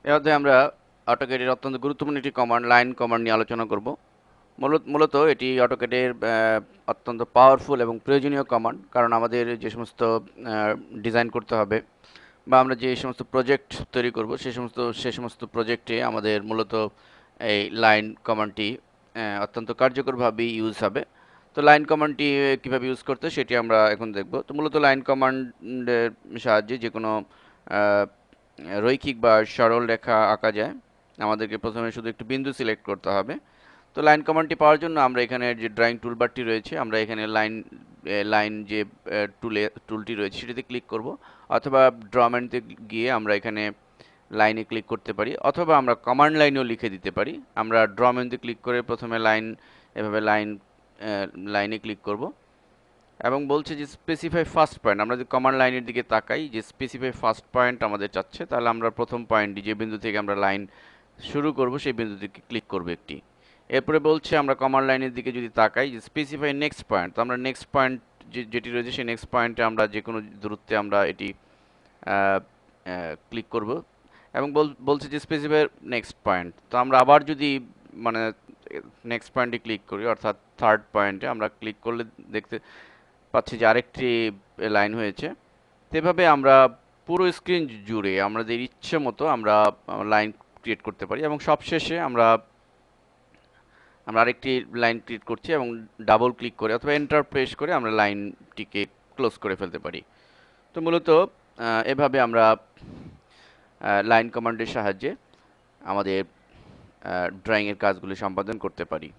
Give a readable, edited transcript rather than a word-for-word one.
এর মধ্যে আমরা অটোক্যাডের অত্যন্ত গুরুত্বপূর্ণ একটি কমান্ড লাইন কমান্ড নিয়ে আলোচনা করব। মূলত এটি অটোক্যাডের অত্যন্ত পাওয়ারফুল এবং প্রয়োজনীয় কমান্ড, কারণ আমাদের যে সমস্ত ডিজাইন করতে হবে বা আমরা যে সমস্ত প্রজেক্ট তৈরি করব সে সমস্ত প্রজেক্টে আমাদের মূলত এই লাইন কমান্ডটি অত্যন্ত কার্যকরভাবে ইউজ হবে। তো লাইন কমান্ডটি কীভাবে ইউজ করতে সেটি আমরা এখন দেখব। তো মূলত লাইন কমান্ডের সাহায্যে যে কোনো আহ, রৈখিক বা সরল রেখা আঁকা যায়। আমাদেরকে প্রথমে শুধু একটু বিন্দু সিলেক্ট করতে হবে। তো লাইন কমান্ডটি পাওয়ার জন্য আমরা এখানে যে ড্রয়িং টুলবারটি রয়েছে, আমরা এখানে লাইন যে টুলটি রয়েছে সেটিতে ক্লিক করব, অথবা ড্রমেন্টে গিয়ে আমরা এখানে লাইনে ক্লিক করতে পারি, অথবা আমরা কমান্ড লাইনেও লিখে দিতে পারি। আমরা ড্রমেন্টে ক্লিক করে প্রথমে এভাবে লাইনে ক্লিক করব এবং বলছে যে স্পেসিফাই ফার্স্ট পয়েন্ট। আমরা যদি কমান্ড লাইনের দিকে তাকাই যে স্পেসিফাই ফার্স্ট পয়েন্ট আমাদের চাচ্ছে, তাহলে আমরা প্রথম পয়েন্টটি যে বিন্দু থেকে আমরা লাইন শুরু করব সেই বিন্দুটিকে ক্লিক করব একটি। এরপরে বলছে আমরা কমান্ড লাইনের দিকে যদি তাকাই যে স্পেসিফাই নেক্সট পয়েন্ট, তো আমরা নেক্সট পয়েন্ট যেটি রয়েছে সেই নেক্সট পয়েন্টে আমরা যে কোনো দূরত্বে আমরা এটি ক্লিক করব এবং বলছে যে স্পেসিফাই নেক্সট পয়েন্ট। তো আমরা আবার যদি মানে নেক্সট পয়েন্টে ক্লিক করি, অর্থাৎ থার্ড পয়েন্টে আমরা ক্লিক করলে দেখতে পাচ্ছি যে আরেকটি লাইন হয়েছে। তো এভাবে আমরা পুরো স্ক্রিন জুড়ে আমাদের ইচ্ছে মতো আমরা লাইন ক্রিয়েট করতে পারি, এবং সবশেষে আমরা আমরা আরেকটি লাইন ক্রিয়েট করছি এবং ডাবল ক্লিক করে অথবা এন্টার প্রেস করে আমরা লাইনটিকে ক্লোজ করে ফেলতে পারি। তো মূলত এভাবে আমরা লাইন কমান্ডের সাহায্যে আমাদের ড্রয়িংয়ের কাজগুলি সম্পাদন করতে পারি।